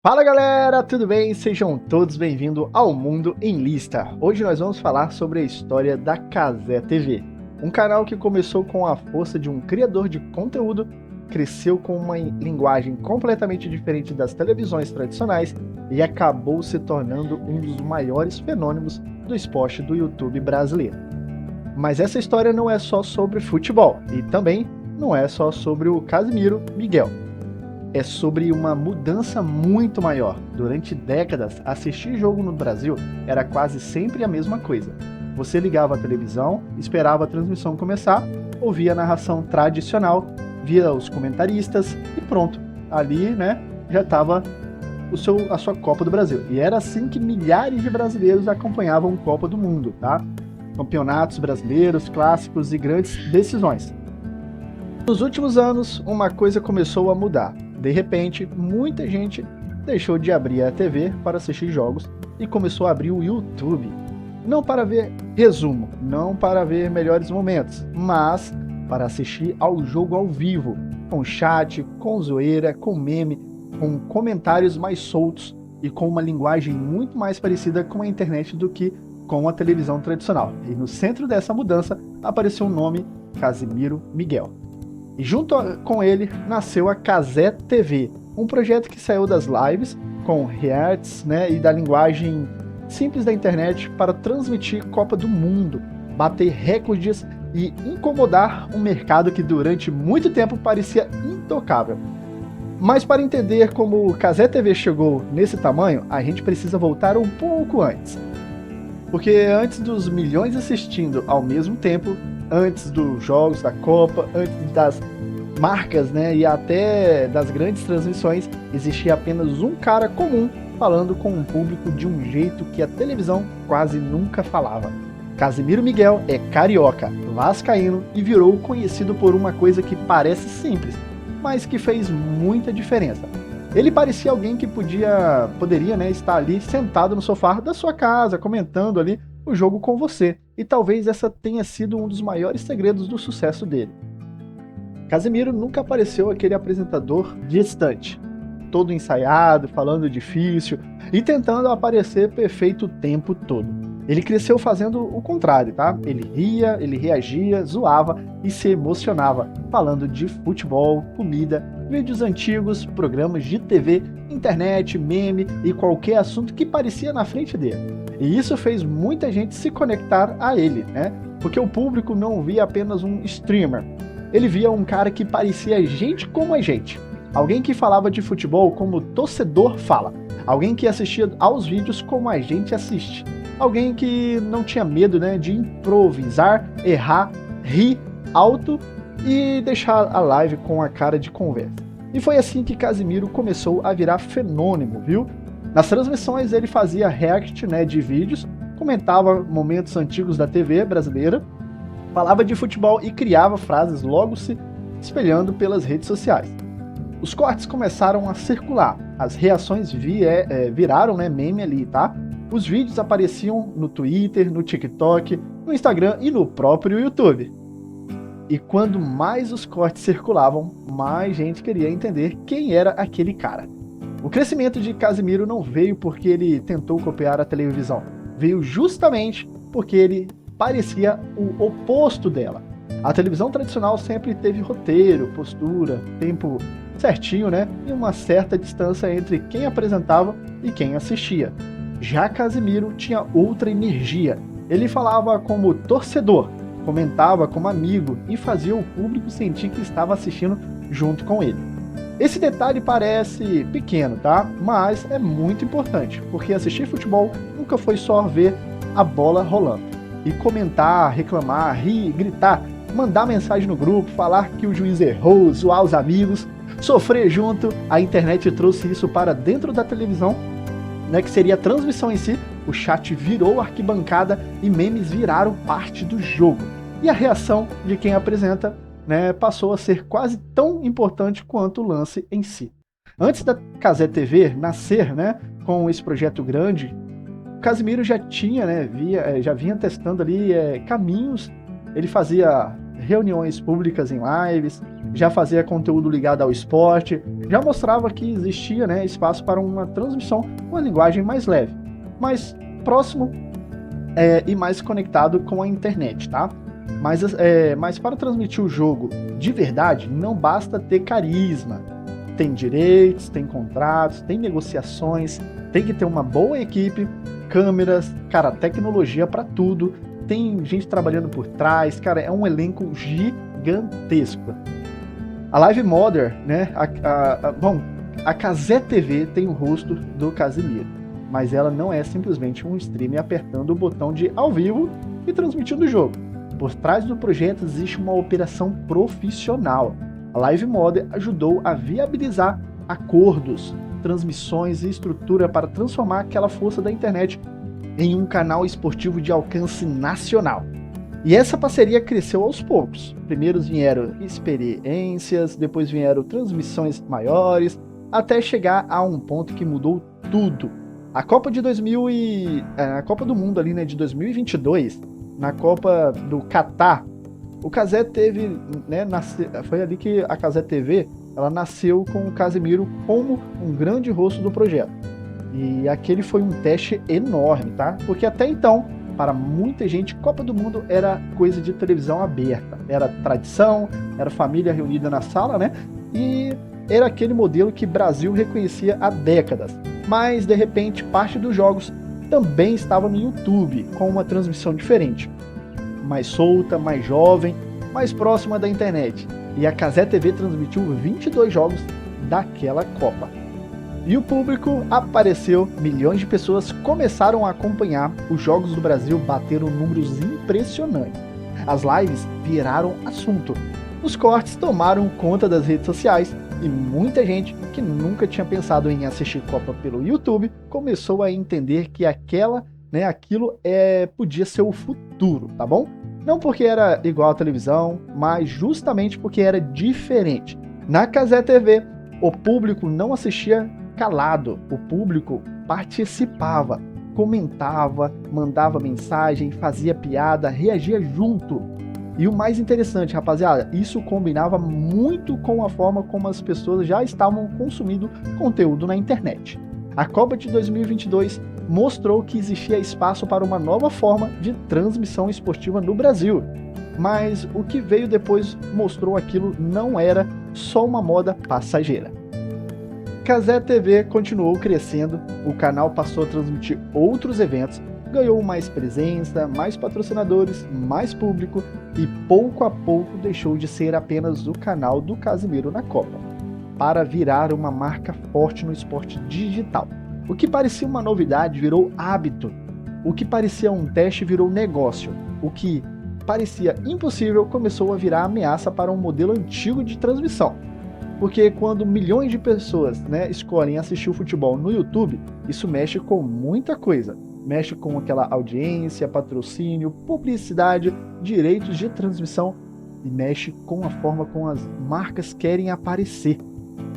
Fala galera, tudo bem? Sejam todos bem-vindos ao Mundo em Lista. Hoje nós vamos falar sobre a história da Cazé TV, um canal que começou com a força de um criador de conteúdo, cresceu com uma linguagem completamente diferente das televisões tradicionais e acabou se tornando um dos maiores fenômenos do esporte do YouTube brasileiro. Mas essa história não é só sobre futebol e também não é só sobre o Casimiro Miguel. É sobre uma mudança muito maior. Durante décadas, assistir jogo no Brasil era quase sempre a mesma coisa. Você ligava a televisão, esperava a transmissão começar, ouvia a narração tradicional, via os comentaristas e pronto. Ali, né, já estava a sua Copa do Brasil. E era assim que milhares de brasileiros acompanhavam a Copa do Mundo, tá? Campeonatos brasileiros, clássicos e grandes decisões. Nos últimos anos, uma coisa começou a mudar. De repente, muita gente deixou de abrir a TV para assistir jogos e começou a abrir o YouTube. Não para ver resumo, não para ver melhores momentos, mas para assistir ao jogo ao vivo, com chat, com zoeira, com meme, com comentários mais soltos e com uma linguagem muito mais parecida com a internet do que com a televisão tradicional. E no centro dessa mudança apareceu o nome Casimiro Miguel. E junto com ele nasceu a Cazé TV, um projeto que saiu das lives com reacts, né, e da linguagem simples da internet para transmitir Copa do Mundo, bater recordes e incomodar um mercado que durante muito tempo parecia intocável. Mas para entender como o Cazé TV chegou nesse tamanho, a gente precisa voltar um pouco antes. Porque antes dos milhões assistindo ao mesmo tempo, antes dos jogos da Copa, antes das marcas, né, e até das grandes transmissões, existia apenas um cara comum falando com um público de um jeito que a televisão quase nunca falava. Casimiro Miguel é carioca, vascaíno e virou conhecido por uma coisa que parece simples, mas que fez muita diferença. Ele parecia alguém que poderia, né, estar ali sentado no sofá da sua casa, comentando ali o jogo com você. E talvez essa tenha sido um dos maiores segredos do sucesso dele. Casimiro nunca apareceu aquele apresentador distante, todo ensaiado, falando difícil e tentando aparecer perfeito o tempo todo. Ele cresceu fazendo o contrário, tá? Ele ria, ele reagia, zoava e se emocionava, falando de futebol, comida, vídeos antigos, programas de TV, internet, meme e qualquer assunto que parecia na frente dele. E isso fez muita gente se conectar a ele, né? Porque o público não via apenas um streamer. Ele via um cara que parecia gente como a gente. Alguém que falava de futebol como o torcedor fala. Alguém que assistia aos vídeos como a gente assiste. Alguém que não tinha medo, né, de improvisar, errar, rir alto e deixar a live com a cara de conversa. E foi assim que Casimiro começou a virar fenômeno, viu? Nas transmissões ele fazia react, né, de vídeos, comentava momentos antigos da TV brasileira, falava de futebol e criava frases logo se espelhando pelas redes sociais. Os cortes começaram a circular, as reações viraram, né, meme ali, tá? Os vídeos apareciam no Twitter, no TikTok, no Instagram e no próprio YouTube. E quando mais os cortes circulavam, mais gente queria entender quem era aquele cara. O crescimento de Casimiro não veio porque ele tentou copiar a televisão, veio justamente porque ele parecia o oposto dela. A televisão tradicional sempre teve roteiro, postura, tempo certinho, né? E uma certa distância entre quem apresentava e quem assistia. Já Casimiro tinha outra energia. Ele falava como torcedor, comentava como amigo e fazia o público sentir que estava assistindo junto com ele. Esse detalhe parece pequeno, tá? Mas é muito importante, porque assistir futebol nunca foi só ver a bola rolando. E comentar, reclamar, rir, gritar, mandar mensagem no grupo, falar que o juiz errou, zoar os amigos, sofrer junto, a internet trouxe isso para dentro da televisão, né, que seria a transmissão em si. O chat virou arquibancada e memes viraram parte do jogo. E a reação de quem apresenta, né, passou a ser quase tão importante quanto o lance em si. Antes da Cazé TV nascer, né, com esse projeto grande, Casimiro já tinha, né, já vinha testando ali caminhos. Ele fazia reuniões públicas em lives, já fazia conteúdo ligado ao esporte, já mostrava que existia, né, espaço para uma transmissão com uma linguagem mais leve, mais próximo e mais conectado com a internet, tá? Mas para transmitir o jogo de verdade, não basta ter carisma. Tem direitos, tem contratos, tem negociações, tem que ter uma boa equipe, câmeras, cara, tecnologia para tudo, tem gente trabalhando por trás, cara, é um elenco gigantesco. A Live Mother, né, a Cazé TV tem o rosto do Casimiro, mas ela não é simplesmente um streamer apertando o botão de ao vivo e transmitindo o jogo. Por trás do projeto existe uma operação profissional. A Live Mother ajudou a viabilizar acordos, transmissões e estrutura para transformar aquela força da internet em um canal esportivo de alcance nacional. E essa parceria cresceu aos poucos. Primeiro vieram experiências, depois vieram transmissões maiores, até chegar a um ponto que mudou tudo. A Copa a Copa do Mundo ali, né, de 2022, na Copa do Catar, o Cazé teve, né, foi ali que a Cazé TV, ela nasceu com o Casimiro como um grande rosto do projeto. E aquele foi um teste enorme, tá? Porque até então, para muita gente, Copa do Mundo era coisa de televisão aberta. Era tradição, era família reunida na sala, né? E era aquele modelo que o Brasil reconhecia há décadas. Mas, de repente, parte dos jogos também estava no YouTube, com uma transmissão diferente. Mais solta, mais jovem, mais próxima da internet. E a Cazé TV transmitiu 22 jogos daquela Copa. E o público apareceu, milhões de pessoas começaram a acompanhar, os jogos do Brasil bateram números impressionantes. As lives viraram assunto. Os cortes tomaram conta das redes sociais e muita gente que nunca tinha pensado em assistir Copa pelo YouTube começou a entender que aquilo podia ser o futuro, tá bom? Não porque era igual à televisão, mas justamente porque era diferente. Na Cazé TV, o público não assistia calado, o público participava, comentava, mandava mensagem, fazia piada, reagia junto. E o mais interessante, rapaziada, isso combinava muito com a forma como as pessoas já estavam consumindo conteúdo na internet. A Copa de 2022 mostrou que existia espaço para uma nova forma de transmissão esportiva no Brasil. Mas o que veio depois mostrou aquilo não era só uma moda passageira. Cazé TV continuou crescendo, o canal passou a transmitir outros eventos, ganhou mais presença, mais patrocinadores, mais público e pouco a pouco deixou de ser apenas o canal do Casimiro na Copa, para virar uma marca forte no esporte digital. O que parecia uma novidade virou hábito, o que parecia um teste virou negócio, o que parecia impossível começou a virar ameaça para um modelo antigo de transmissão. Porque quando milhões de pessoas, né, escolhem assistir o futebol no YouTube, isso mexe com muita coisa. Mexe com aquela audiência, patrocínio, publicidade, direitos de transmissão e mexe com a forma como as marcas querem aparecer.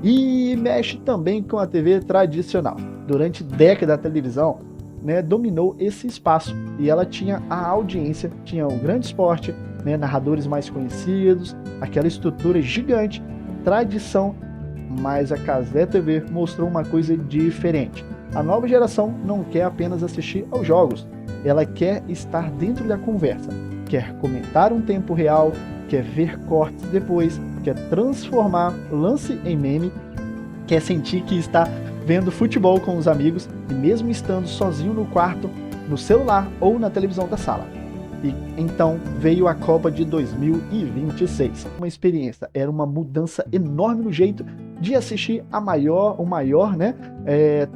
E mexe também com a TV tradicional. Durante décadas a televisão, né, dominou esse espaço e ela tinha a audiência, tinha o grande esporte, né, narradores mais conhecidos, aquela estrutura gigante, tradição, mas a Cazé TV mostrou uma coisa diferente. A nova geração não quer apenas assistir aos jogos, ela quer estar dentro da conversa, quer comentar um tempo real, quer ver cortes depois, quer transformar lance em meme, quer sentir que está vendo futebol com os amigos e mesmo estando sozinho no quarto, no celular ou na televisão da sala. E então veio a Copa de 2026. Uma experiência, era uma mudança enorme no jeito de assistir o maior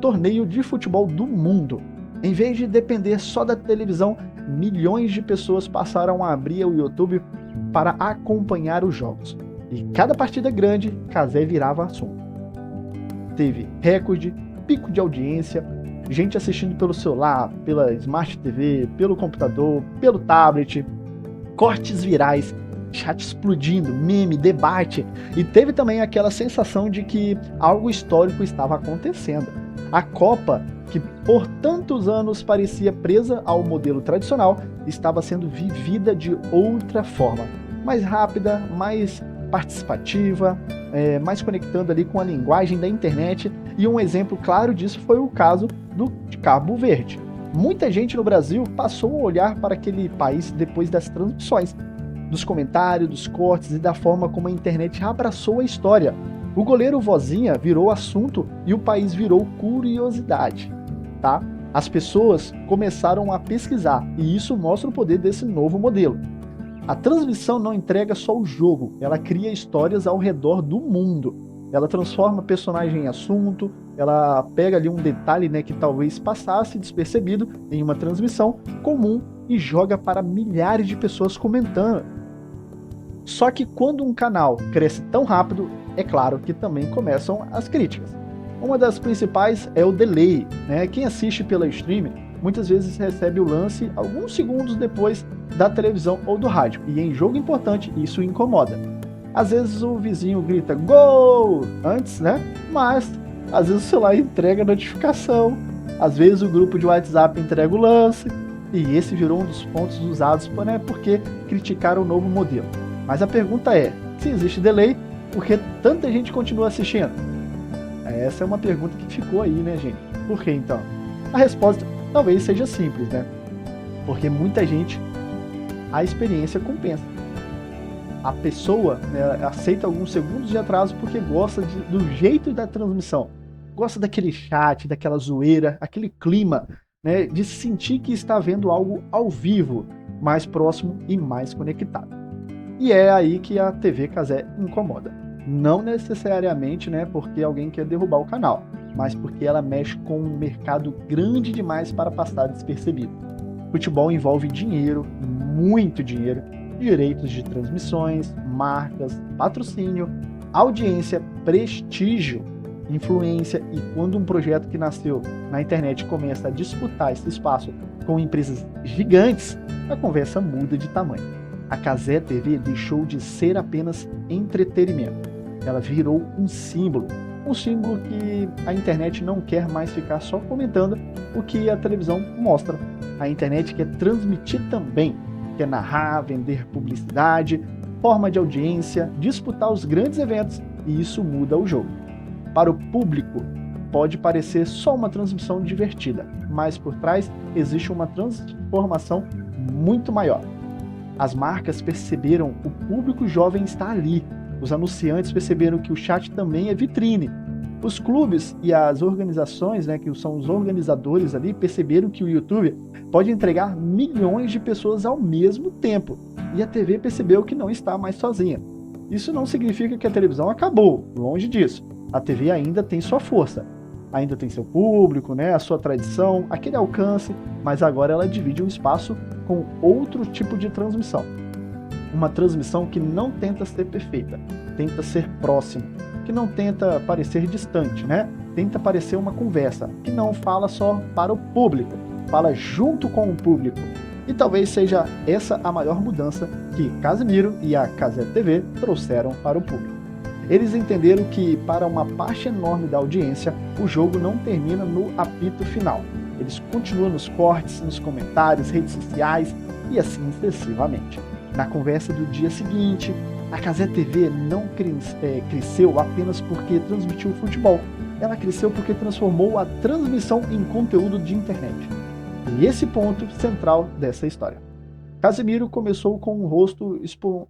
torneio de futebol do mundo. Em vez de depender só da televisão, milhões de pessoas passaram a abrir o YouTube para acompanhar os jogos. E cada partida grande, Cazé virava assunto. Teve recorde, pico de audiência, gente assistindo pelo celular, pela Smart TV, pelo computador, pelo tablet, cortes virais, chat explodindo, meme, debate, e teve também aquela sensação de que algo histórico estava acontecendo. A Copa, que por tantos anos parecia presa ao modelo tradicional, estava sendo vivida de outra forma. mais rápida, mais participativa, mais conectando ali com a linguagem da internet, e um exemplo claro disso foi o caso de Cabo Verde. Muita gente no Brasil passou a olhar para aquele país depois das transmissões, dos comentários, dos cortes e da forma como a internet abraçou a história. O goleiro Vozinha virou assunto e o país virou curiosidade, tá? As pessoas começaram a pesquisar e isso mostra o poder desse novo modelo. A transmissão não entrega só o jogo, ela cria histórias ao redor do mundo. Ela transforma personagem em assunto, ela pega ali um detalhe, né, que talvez passasse despercebido em uma transmissão comum e joga para milhares de pessoas comentando. Só que quando um canal cresce tão rápido, é claro que também começam as críticas. Uma das principais é o delay, né? Quem assiste pela streaming muitas vezes recebe o lance alguns segundos depois da televisão ou do rádio, e em jogo importante isso incomoda. Às vezes o vizinho grita gol antes, né? Mas às vezes o celular entrega a notificação, às vezes o grupo de WhatsApp entrega o lance, e esse virou um dos pontos usados, né, porque criticaram o novo modelo. Mas a pergunta é, se existe delay, por que tanta gente continua assistindo? Essa é uma pergunta que ficou aí, né, gente? Por que então? A resposta talvez seja simples, né? Porque muita gente, a experiência compensa. A pessoa, né, aceita alguns segundos de atraso porque gosta do jeito da transmissão. Gosta daquele chat, daquela zoeira, aquele clima, né, de sentir que está vendo algo ao vivo, mais próximo e mais conectado. E é aí que a TV Cazé incomoda. Não necessariamente, né, porque alguém quer derrubar o canal, mas porque ela mexe com um mercado grande demais para passar despercebido. Futebol envolve dinheiro, muito dinheiro, direitos de transmissões, marcas, patrocínio, audiência, prestígio, influência, e quando um projeto que nasceu na internet começa a disputar esse espaço com empresas gigantes, a conversa muda de tamanho. A Cazé TV deixou de ser apenas entretenimento. Ela virou um símbolo que a internet não quer mais ficar só comentando o que a televisão mostra. A internet quer transmitir também, quer narrar, vender publicidade, forma de audiência, disputar os grandes eventos, e isso muda o jogo. Para o público, pode parecer só uma transmissão divertida, mas por trás existe uma transformação muito maior. As marcas perceberam que o público jovem está ali. Os anunciantes perceberam que o chat também é vitrine. Os clubes e as organizações, né, que são os organizadores ali, perceberam que o YouTube pode entregar milhões de pessoas ao mesmo tempo. E a TV percebeu que não está mais sozinha. Isso não significa que a televisão acabou, longe disso. A TV ainda tem sua força, ainda tem seu público, né, a sua tradição, aquele alcance, mas agora ela divide um espaço com outro tipo de transmissão. Uma transmissão que não tenta ser perfeita, tenta ser próximo, que não tenta parecer distante, né? Tenta parecer uma conversa, que não fala só para o público, fala junto com o público. E talvez seja essa a maior mudança que Casimiro e a Cazé TV trouxeram para o público. Eles entenderam que, para uma parte enorme da audiência, o jogo não termina no apito final. Eles continuam nos cortes, nos comentários, redes sociais e assim sucessivamente. Na conversa do dia seguinte, a Cazé TV não cresceu apenas porque transmitiu futebol. Ela cresceu porque transformou a transmissão em conteúdo de internet. E esse ponto central dessa história. Casimiro começou com um rosto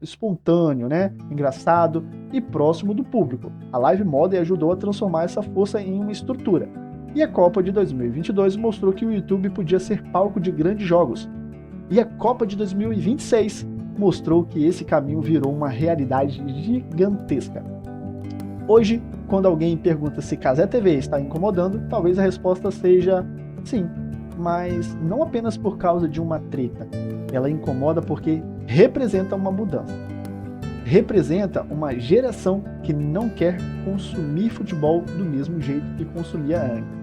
espontâneo, né? Engraçado e próximo do público. A Live Model ajudou a transformar essa força em uma estrutura. E a Copa de 2022 mostrou que o YouTube podia ser palco de grandes jogos. E a Copa de 2026 mostrou que esse caminho virou uma realidade gigantesca. Hoje, quando alguém pergunta se Cazé TV está incomodando, talvez a resposta seja sim, mas não apenas por causa de uma treta. Ela incomoda porque representa uma mudança. Representa uma geração que não quer consumir futebol do mesmo jeito que consumia antes.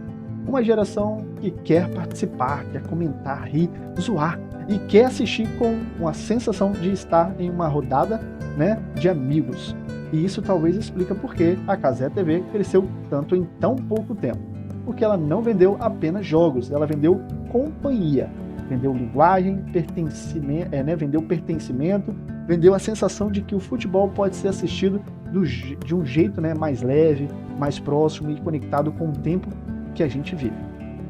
Uma geração que quer participar, quer comentar, rir, zoar e quer assistir com a sensação de estar em uma rodada, né, de amigos. E isso talvez explica por que a Cazé TV cresceu tanto em tão pouco tempo. Porque ela não vendeu apenas jogos, ela vendeu companhia. Vendeu linguagem, pertencimento, vendeu pertencimento, vendeu a sensação de que o futebol pode ser assistido de um jeito, né, mais leve, mais próximo e conectado com o tempo que a gente vive.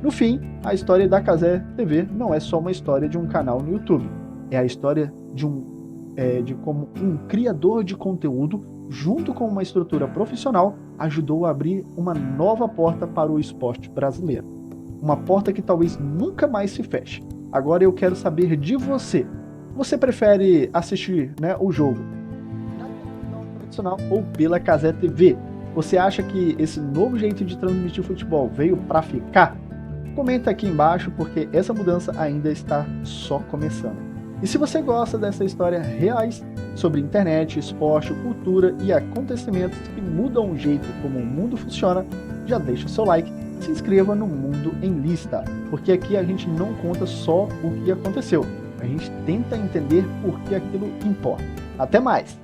No fim, a história da Cazé TV não é só uma história de um canal no YouTube, é a história de como um criador de conteúdo, junto com uma estrutura profissional, ajudou a abrir uma nova porta para o esporte brasileiro. Uma porta que talvez nunca mais se feche. Agora eu quero saber de você. Você prefere assistir, né, o jogo na televisão tradicional ou pela Cazé TV? Você acha que esse novo jeito de transmitir futebol veio para ficar? Comenta aqui embaixo, porque essa mudança ainda está só começando. E se você gosta dessa história reais sobre internet, esporte, cultura e acontecimentos que mudam o jeito como o mundo funciona, já deixa o seu like, se inscreva no Mundo em Lista, porque aqui a gente não conta só o que aconteceu, a gente tenta entender por que aquilo importa. Até mais!